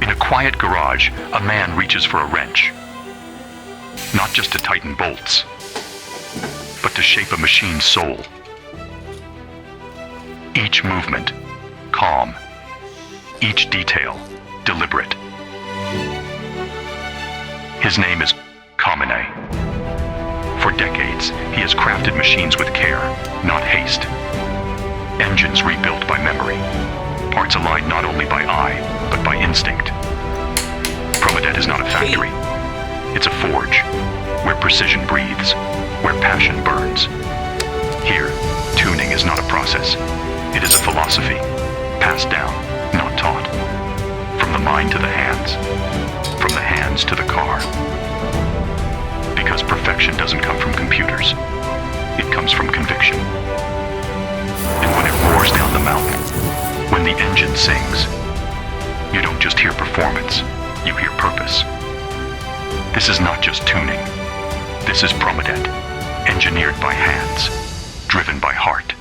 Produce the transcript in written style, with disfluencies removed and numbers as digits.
In a quiet garage, a man reaches for a wrench. Not just to tighten bolts, but to shape a machine's soul. Each movement, calm. Each detail, deliberate. His name is Kamine. For decades, he has crafted machines with care, not haste. Engines rebuilt by memory. Parts aligned not only by eye, but by instinct. Promodet is not a factory. It's a forge, where precision breathes, where passion burns. Here, tuning is not a process. It is a philosophy, passed down, not taught. From the mind to the hands, from the hands to the car. Because perfection doesn't come from computers. It comes from conviction. And when it roars down the mountain, when the engine sings, you don't just hear performance, you hear purpose. This is not just tuning. This is Promodet, engineered by hands, driven by heart.